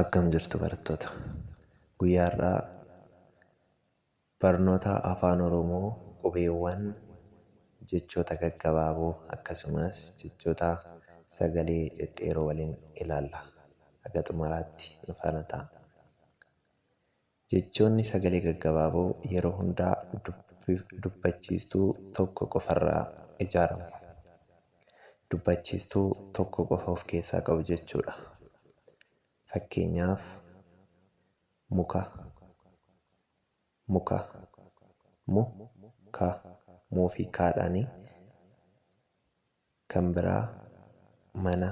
Akkam jirtu barattoota. Guyyaa irraa barnoota afaan Oromoo qubeewwan, jechoota gaggabaaboo akkasumas jechoota sagalee dhedheeroo waliin ilaalla. Haga xumuraatti nu faana ta'a. Jechoonni sagalee gaggabaaboo yeroo hundaa dubbachiistuu tokko qofarraa ijaaramu. Dubbachiistuu tokko qofa of keessaa qabu jechuudha. Fakkeenyaaf muka, muu fi kaadhaanii. Kan biraa mana,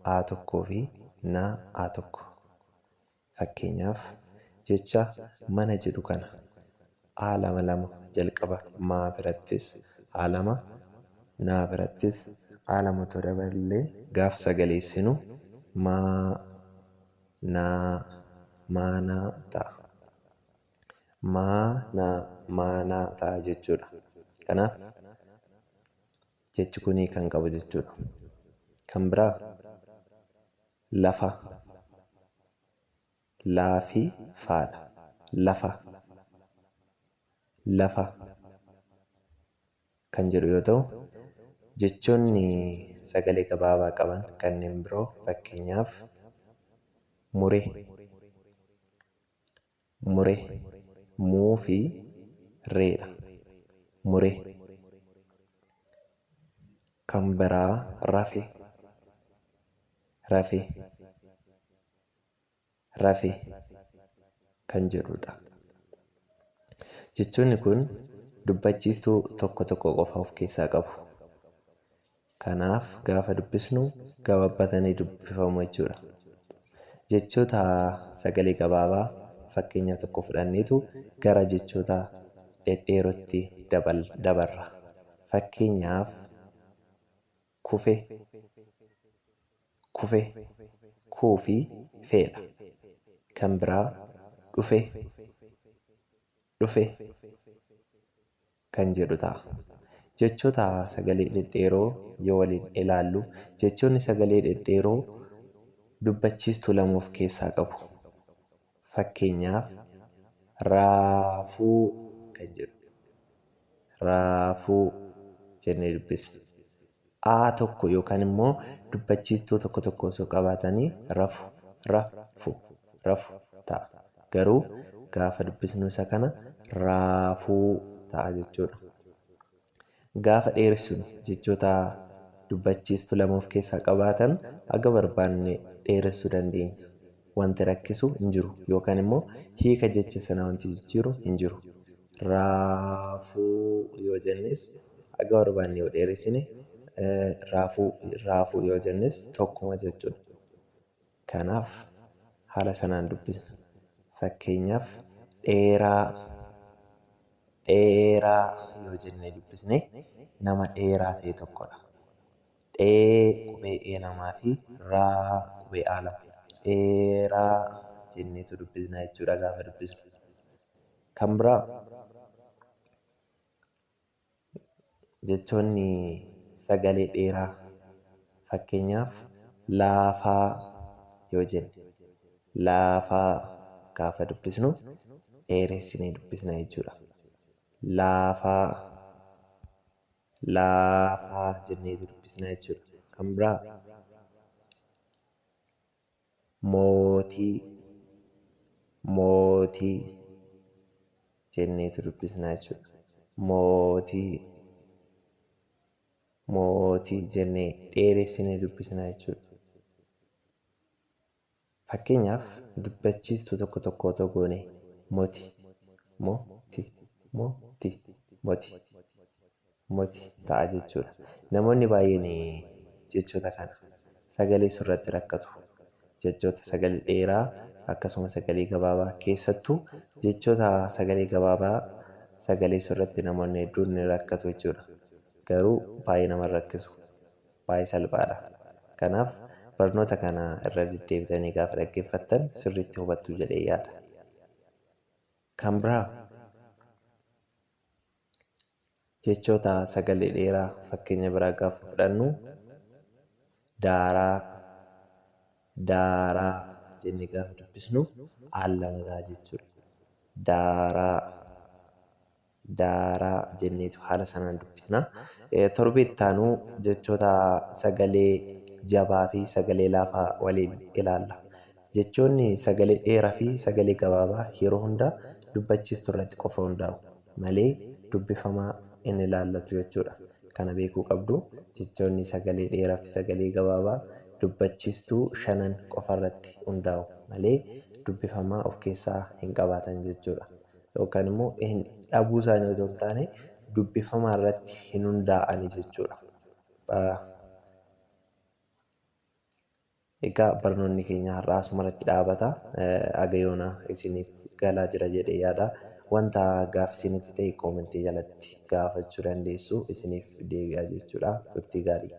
a tokkoo fi a tokko. Fakkeenyaaf jecha mana jedhu kana a lama jalqaba maa birattis a lama naa birattis a lamatu daballee gaaf sagaleessinu maanaa ta'a. Maanaa ta'a jechuudha. Kanaaf jechi kunii kan qabu jechuudha. Kan biraa lafa, laafi faadha. Lafa kan jedhu yoo ta'u, jechoonni sagalee gabaabaa qaban kanneen biroo fakkeenyaaf muree, muu fi reedha. Muree. Kan biraa rafee kan jedhudha. Jechoonni kun dubbachiistuu tokko qofa of keessaa qabu. Kanaaf gaafa dubbisnu gabaabbatanii dubbifamu jechuudha. Jechoota sagalee gabaabaa fakkeenya tokko fudhanneetu gara jechoota dhedheerootti dabarra. Fakkeenyaaf kufee, kuu fi feedha. Kan biraa dhufee kan jedhu ta'a. Jechoota sagalee dhedheeroo yoo waliin ilaallu, jechoonni sagalee dhedheeroo dubbachiistuu lama of keessaa qabu. Fakkeenyaaf raafuu kan jedhu. Raafuu jennee dubbisna. A tokko yookaan immoo dubbachiistuu tokko osoo qabaatanii rafu ta'a. Garuu gaafa dubbisnu isa kana raafuu ta'a jechuudha. Gaafa dheeressinu jechoota dubbachiistuu lama of keessaa qabaatan aga barbaanne dheeressuu dandeenya. Wanti rakkisu hin jiru yookaan immoo hiika jecha sanaa wanti jijjiiru hin jiru. Raafuu yoo jennes aga barbaanne yoo dheeressine raafuu yoo jennes tokkuma jechuudha. Kanaaf haala sanaan dubbisna. Fakkeenyaaf dheeraa yoo jennee dubbisne nama dheeraa ta'e tokkodha. Qubee e lamaa fi raa qubee a lama. Dheeraa jenneetu dubbisna jechuudha gaafa dubbisnu. Kan biraa jechoonni sagalee dheeraa fakkeenyaaf laafaa yoo jenne, laafaa gaafa dubbisnu dheeressinee dubbisna jechuudha. Laafaa jenneetu dubbisna jechuudha. Kan biraa mootii jenneetu dubbisna jechuudha. Mootii jennee dheeressinee dubbisna jechuudha. Fakkeenyaaf dubbachiistuu tokko otoo goone mootii ta'a jechuudha. Namoonni baay'een jechoota kana sagalee irratti rakkatu. Jechoota sagalee dheeraa akkasuma sagalee gabaabaa keessattuu jechoota sagalee gabaabaa sagalee irratti namoonni hedduun ni rakkatu jechuudha. Garuu baay'ee nama rakkisu. Baay'ee salphaadha. Kanaaf barnoota kana irra deddeebitanii gaafa dhaggeeffattan sirriitti hubattu jedhee yaada. Kan biraa jechoota sagalee dheeraa fakkeenya biraa gaafa fudhannu Daaraa. Daaraa jennee gaafa dubbisnu al lama ta'a jechuudha. Daaraa. Daaraa jenneetu haala sanaan dubbisna. Torbee itti aanu jechoota sagalee jabaa fi sagalee laafaa waliin ilaalla. Jechoonni sagalee dheeraa fi sagalee gabaabaa yeroo hundaa dubbachiistuu irratti qofa hundaa'u malee dubbifamaa hin ilaallatu jechuudha. Kana beekuu qabdu. Jechoonni sagalee dheeraa fi sagalee gabaabaa dubbachiistuu 5 qofa irratti hundaa'u malee dubbifamaa of keessaa hin qabaatan jechuudha. Yookaan immoo dhabuu isaanii otoo hin taane dubbifamaa irratti hin hundaa'ani jechuudha. Egaa barnoonni keenya har'aa asuma irratti dhaabata. Haga yoonaa isiniif galaa jira jedhee yaada. Wanta gaaffii isinitti ta'e koomentii jalatti gaafachuu dandeessu. Isiniif deebi'a jechuudha. Turtii gaarii.